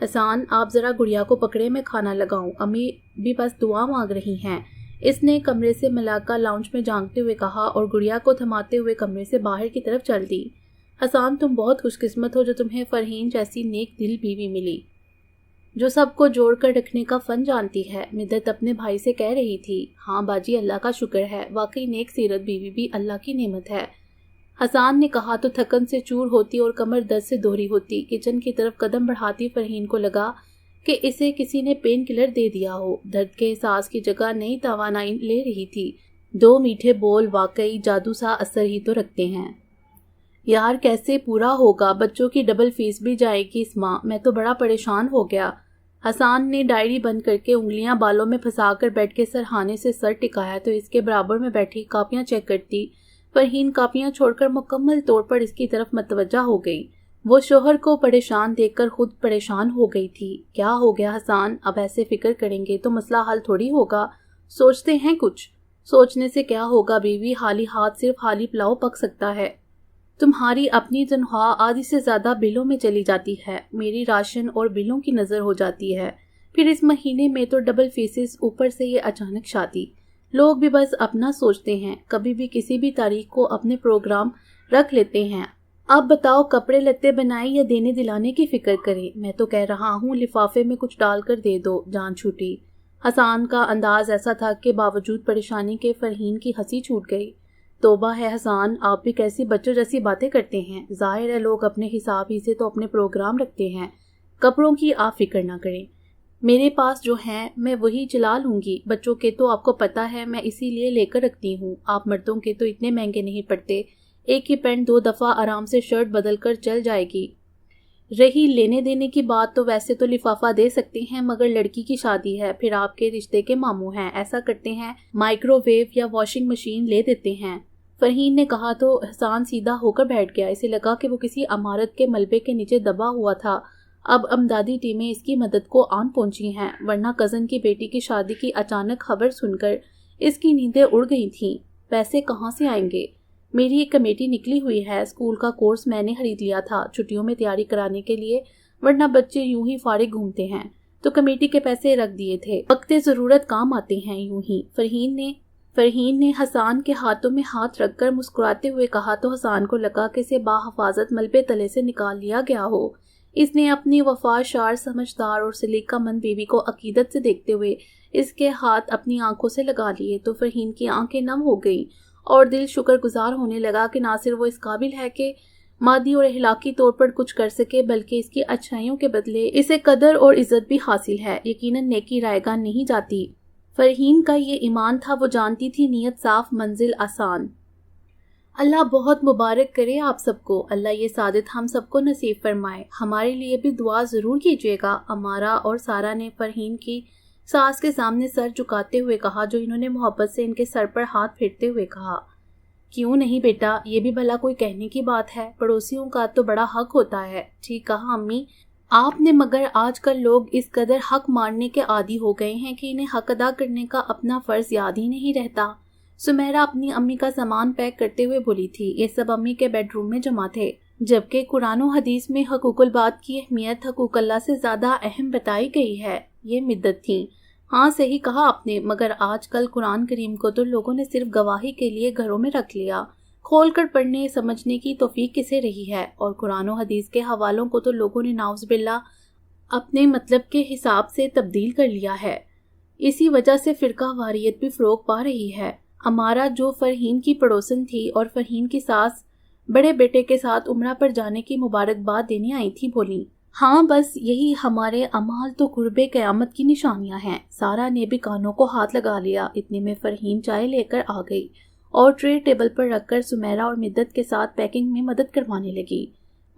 حسان آپ ذرا گڑیا کو پکڑے، میں کھانا لگاؤں، امی بھی بس دعا مانگ رہی ہیں، اس نے کمرے سے ملاقہ لاؤنج میں جھانکتے ہوئے کہا اور گڑیا کو تھماتے ہوئے کمرے سے باہر کی طرف چل دی۔ حسان تم بہت خوش قسمت ہو جو تمہیں فرحین جیسی نیک دل بیوی ملی، جو سب کو جوڑ کر رکھنے کا فن جانتی ہے، مدت اپنے بھائی سے کہہ رہی تھی۔ ہاں باجی اللہ کا شکر ہے، واقعی نیک سیرت بیوی بھی اللہ کی نعمت ہے، حسان نے کہا تو تھکن سے چور ہوتی اور کمر درد سے دوہری ہوتی کچن کی طرف قدم بڑھاتی فرحین کو لگا کہ اسے کسی نے پین کلر دے دیا ہو، درد کے احساس کی جگہ نئی توانائی لے رہی تھی۔ دو میٹھے بول واقعی جادو سا اثر ہی تو رکھتے ہیں۔ یار کیسے پورا ہوگا، بچوں کی ڈبل فیس بھی جائے گی اس ماہ، میں تو بڑا پریشان ہو گیا۔ حسان نے ڈائری بند کر کے انگلیاں بالوں میں پھنسا کر بیٹھ کے سرہانے سے سر ٹکایا تو اس کے برابر میں بیٹھی کاپیاں چیک کرتی فرحین کاپیاں چھوڑ کر مکمل طور پر اس کی طرف متوجہ ہو گئی۔ وہ شوہر کو پریشان دیکھ کر خود پریشان ہو گئی تھی۔ کیا ہو گیا حسان، اب ایسے فکر کریں گے تو مسئلہ حل تھوڑی ہوگا، سوچتے ہیں کچھ۔ سوچنے سے کیا ہوگا بیوی، خالی ہاتھ صرف خالی پلاؤ پک سکتا ہے۔ تمہاری اپنی تنخواہ آدھی سے زیادہ بلوں میں چلی جاتی ہے، میری راشن اور بلوں کی نظر ہو جاتی ہے، پھر اس مہینے میں تو ڈبل فیسز، اوپر سے یہ اچانک شادی۔ لوگ بھی بس اپنا سوچتے ہیں، کبھی بھی کسی بھی تاریخ کو اپنے پروگرام رکھ لیتے ہیں۔ اب بتاؤ کپڑے لتے بنائیں یا دینے دلانے کی فکر کریں؟ میں تو کہہ رہا ہوں لفافے میں کچھ ڈال کر دے دو، جان چھوٹی۔ حسان کا انداز ایسا تھا کہ باوجود پریشانی کے فرحین کی ہنسی چھوٹ گئی۔ توبہ ہے حسان، آپ بھی کیسی بچوں جیسی باتیں کرتے ہیں، ظاہر ہے لوگ اپنے حساب ہی سے تو اپنے پروگرام رکھتے ہیں، کپڑوں کی آپ فکر نہ کریں، میرے پاس جو ہیں میں وہی چلا لوں گی، بچوں کے تو آپ کو پتہ ہے میں اسی لیے لے کر رکھتی ہوں، آپ مردوں کے تو اتنے مہنگے نہیں پڑتے، ایک ہی پینٹ 2 دفعہ آرام سے شرٹ بدل کر چل جائے گی۔ رہی لینے دینے کی بات تو ویسے تو لفافہ دے سکتے ہیں، مگر لڑکی کی شادی ہے، پھر آپ کے رشتے کے ماموں ہیں، ایسا کرتے ہیں مائکرو ویو یا واشنگ مشین لے دیتے ہیں۔ فرحین نے کہا تو حسان سیدھا ہو کر بیٹھ گیا، اسے لگا کہ وہ کسی عمارت کے ملبے کے نیچے دبا ہوا تھا، اب امدادی ٹیمیں اس کی مدد کو آن پہنچی ہیں، ورنہ کزن کی بیٹی کی شادی کی اچانک خبر سن کر اس کی نیندیں اڑ گئی تھیں۔ پیسے کہاں سے آئیں گے؟ میری ایک کمیٹی نکلی ہوئی ہے، اسکول کا کورس میں نے خرید لیا تھا چھٹیوں میں تیاری کرانے کے لیے، ورنہ بچے یوں ہی فارغ گھومتے ہیں، تو کمیٹی کے پیسے رکھ دیے تھے، وقت ضرورت کام آتے ہیں یوں ہی۔ فرحین نے حسان کے ہاتھوں میں ہاتھ رکھ کر مسکراتے ہوئے کہا تو حسان کو لگا کہ اسے باحفاظت ملبے تلے سے نکال لیا گیا ہو۔ اس نے اپنی وفادار، سمجھدار اور سلیقہ مند بیوی کو عقیدت سے دیکھتے ہوئے اس کے ہاتھ اپنی آنکھوں سے لگا لیے تو فرحین کی آنکھیں نم ہو گئیں اور دل شکر گزار ہونے لگا کہ نہ صرف وہ اس قابل ہے کہ مادی اور اخلاقی طور پر کچھ کر سکے، بلکہ اس کی اچھائیوں کے بدلے اسے قدر اور عزت بھی حاصل ہے۔ یقیناً نیکی رائے گاہ نہیں جاتی، فرحین کا یہ ایمان تھا، وہ جانتی تھی نیت صاف منزل آسان۔ اللہ بہت مبارک کرے آپ سب کو، اللہ یہ سعادت ہم سب کو نصیب فرمائے، ہمارے لیے بھی دعا ضرور کیجیے گا، امارا اور سارا نے فرحین کی ساس کے سامنے سر جھکاتے ہوئے کہا، جو انہوں نے محبت سے ان کے سر پر ہاتھ پھیرتے ہوئے کہا۔ کیوں نہیں بیٹا، یہ بھی بھلا کوئی کہنے کی بات ہے، پڑوسیوں کا تو بڑا حق ہوتا ہے۔ ٹھیک کہا امی آپ نے، مگر آج کل لوگ اس قدر حق مارنے کے عادی ہو گئے ہیں کہ انہیں حق ادا کرنے کا اپنا فرض یاد ہی نہیں رہتا۔ سمیرہ اپنی امی کا سامان پیک کرتے ہوئے بولی تھی۔ یہ سب امی کے بیڈ روم میں جمع تھے، جبکہ قرآن و حدیث میں حقوق الباد کی اہمیت حقوق اللہ سے زیادہ اہم بتائی گئی ہے۔ یہ مدت تھی۔ ہاں صحیح کہا آپ نے، مگر آج کل قرآن کریم کو تو لوگوں نے صرف گواہی کے لیے گھروں میں رکھ لیا، کھول کر پڑھنے سمجھنے کی توفیق کسے رہی ہے، اور قرآن و حدیث کے حوالوں کو تو لوگوں نے نعوذ باللہ اپنے مطلب کے حساب سے تبدیل کر لیا ہے۔ اسی وجہ سے فرقہ واریت بھی فروغ پا رہی ہے۔ ہمارا جو فرحین کی پڑوسن تھی اور فرحین کی ساس بڑے بیٹے کے ساتھ عمرہ پر جانے کی مبارکباد دینے آئی تھی، بولی ہاں بس یہی ہمارے اعمال تو قرب قیامت کی نشانیاں ہیں۔ سارا نے بھی کانوں کو ہاتھ لگا لیا، اتنے میں فرحین چائے لے کر آ گئی اور ٹرے ٹیبل پر رکھ کر سمیرہ اور مدت کے ساتھ پیکنگ میں مدد کروانے لگی۔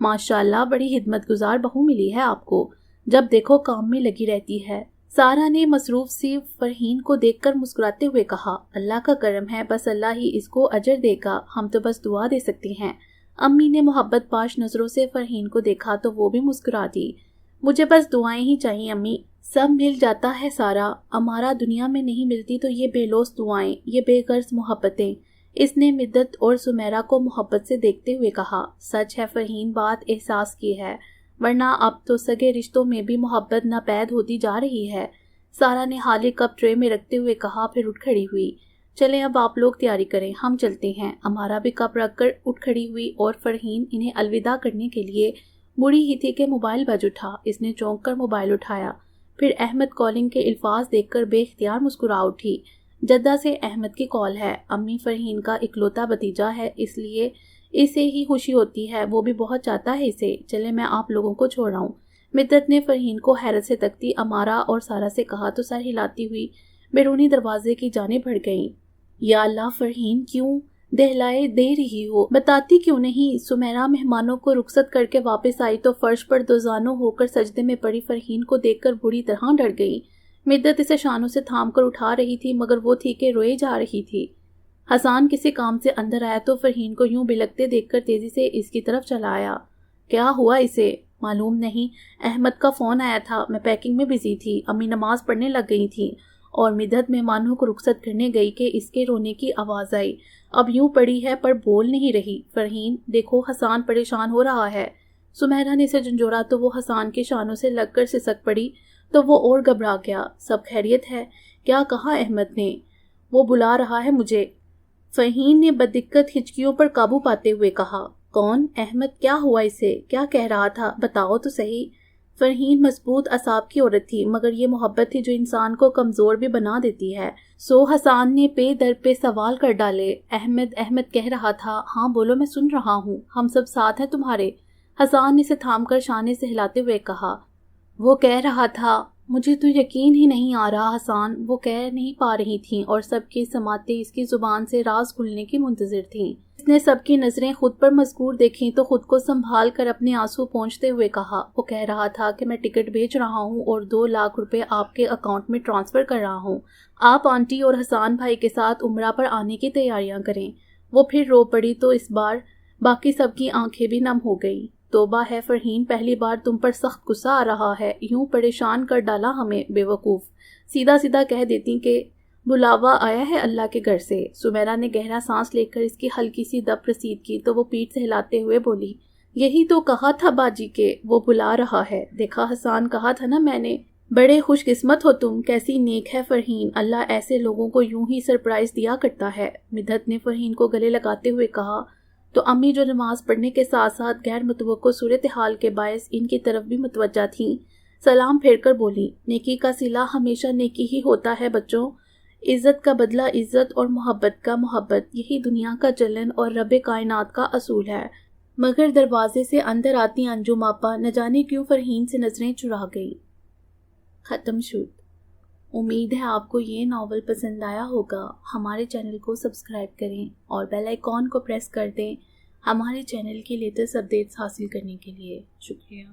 ماشاءاللہ بڑی خدمت گزار بہو ملی ہے آپ کو، جب دیکھو کام میں لگی رہتی ہے۔ سارا نے مصروف سی فرحین کو دیکھ کر مسکراتے ہوئے کہا، اللہ کا کرم ہے، بس اللہ ہی اس کو اجر دے گا، ہم تو بس دعا دے سکتے ہیں۔ امی نے محبت پاش نظروں سے فرحین کو دیکھا تو وہ بھی مسکرا دی۔ مجھے بس دعائیں ہی چاہیے امی، سب مل جاتا ہے سارا، ہمارا دنیا میں نہیں ملتی تو یہ بے لوث دعائیں، یہ بے غرض محبتیں۔ اس نے مدت اور سمیرہ کو محبت سے دیکھتے ہوئے کہا، سچ ہے فرحین، بات احساس کی ہے، ورنہ اب تو سگے رشتوں میں بھی محبت ناپید ہوتی جا رہی ہے۔ سارا نے حالی کپ ٹرے میں رکھتے ہوئے کہا، پھر اٹھ کھڑی ہوئی۔ چلیں اب آپ لوگ تیاری کریں، ہم چلتے ہیں۔ امارا بھی کپ رکھ کر اٹھ کھڑی ہوئی اور فرحین انہیں الوداع کرنے کے لیے مڑی ہی تھی کہ موبائل بج اٹھا۔ اس نے چونک کر موبائل اٹھایا، پھر احمد کالنگ کے الفاظ دیکھ کر بے اختیار مسکرا اٹھی۔ جدہ سے احمد کی کال ہے۔ امی فرحین کا اکلوتا بھتیجا ہے، اس لیے اسے ہی خوشی ہوتی ہے، وہ بھی بہت چاہتا ہے اسے۔ چلے میں آپ لوگوں کو چھوڑ رہا ہوں۔ مدت نے فرحین کو حیرت سے تکتی امارا اور سارا سے کہا تو سر ہلاتی ہوئی بیرونی دروازے کی جانب بڑھ گئیں۔ یا اللہ فرحین، کیوں دہلائے دے رہی ہو، بتاتی کیوں نہیں؟ سمیرا مہمانوں کو رخصت کر کے واپس آئی تو فرش پر دوزانوں ہو کر سجدے میں پڑی فرحین کو دیکھ کر بری طرح ڈر گئی۔ مدت اسے شانوں سے تھام کر اٹھا رہی تھی مگر وہ تھی کہ روئے جا رہی تھی۔ حسان کسی کام سے اندر آیا تو فرحین کو یوں بلکتے دیکھ کر تیزی سے اس کی طرف چلا آیا۔ کیا ہوا اسے؟ معلوم نہیں، احمد کا فون آیا تھا، میں پیکنگ میں بزی تھی، امی نماز پڑھنے لگ گئی تھیں اور مدت مہمانوں کو رخصت کرنے گئی کہ اس کے رونے کی آواز آئی۔ اب یوں پڑی ہے پر بول نہیں رہی۔ فرحین دیکھو حسان پریشان ہو رہا ہے۔ سمیرا نے اسے جھنجھوڑا تو وہ حسان کے شانوں سے لگ کر سسک پڑی تو وہ اور گھبرا گیا۔ سب خیریت ہے؟ کیا کہا احمد نے؟ وہ بلا رہا ہے مجھے، فرحین نے بدقت ہچکیوں پر قابو پاتے ہوئے کہا۔ کون؟ احمد؟ کیا ہوا اسے؟ کیا کہہ رہا تھا؟ بتاؤ تو صحیح۔ فرحین مضبوط اعصاب کی عورت تھی مگر یہ محبت تھی جو انسان کو کمزور بھی بنا دیتی ہے۔ سو حسان نے پے در پہ سوال کر ڈالے۔ احمد کہہ رہا تھا، ہاں بولو میں سن رہا ہوں، ہم سب ساتھ ہیں تمہارے۔ حسان نے اسے تھام کر شانے سے ہلاتے ہوئے کہا۔ وہ کہہ رہا تھا، مجھے تو یقین ہی نہیں آ رہا حسان، وہ کہہ نہیں پا رہی تھیں اور سب کی سماعتیں اس کی زبان سے راز کھلنے کی منتظر تھیں۔ اس نے سب کی نظریں خود پر مذکور دیکھیں تو خود کو سنبھال کر اپنے آنسو پونچھتے ہوئے کہا، وہ کہہ رہا تھا کہ میں ٹکٹ بھیج رہا ہوں اور 2 لاکھ روپے آپ کے اکاؤنٹ میں ٹرانسفر کر رہا ہوں، آپ آنٹی اور حسان بھائی کے ساتھ عمرہ پر آنے کی تیاریاں کریں۔ وہ پھر رو پڑی تو اس بار باقی سب کی آنکھیں بھی نم ہو گئیں۔ توبہ ہے فرحین، پہلی بار تم پر سخت غصہ آ رہا ہے، یوں پریشان کر ڈالا ہمیں، بے وقوف۔ سیدھا کہہ دیتی کہ بلاوا آیا ہے اللہ کے گھر سے۔ سمیرا نے گہرا سانس لے کر اس کی ہلکی سی دپ رسید کی تو وہ پیٹھ سے ہلاتے ہوئے بولی، یہی تو کہا تھا باجی کے وہ بلا رہا ہے، دیکھا حسان، کہا تھا نا میں نے۔ بڑے خوش قسمت ہو تم، کیسی نیک ہے فرحین، اللہ ایسے لوگوں کو یوں ہی سرپرائز دیا کرتا ہے۔ مدحت نے فرحین کو گلے لگاتے ہوئے کہا تو امی جو نماز پڑھنے کے ساتھ ساتھ غیر متوقع صورتحال کے باعث ان کی طرف بھی متوجہ تھیں، سلام پھیر کر بولی، نیکی کا صلہ ہمیشہ نیکی ہی ہوتا ہے بچوں، عزت کا بدلہ عزت اور محبت کا محبت، یہی دنیا کا چلن اور رب کائنات کا اصول ہے۔ مگر دروازے سے اندر آتی انجم آپا نہ جانے کیوں فرحین سے نظریں چرا گئی۔ ختم شد۔ امید ہے آپ کو یہ ناول پسند آیا ہوگا۔ ہمارے چینل کو سبسکرائب کریں اور بیل آئیکن کو پریس کر دیں ہمارے چینل کی لیٹسٹ اپڈیٹس حاصل کرنے کے لیے۔ شکریہ۔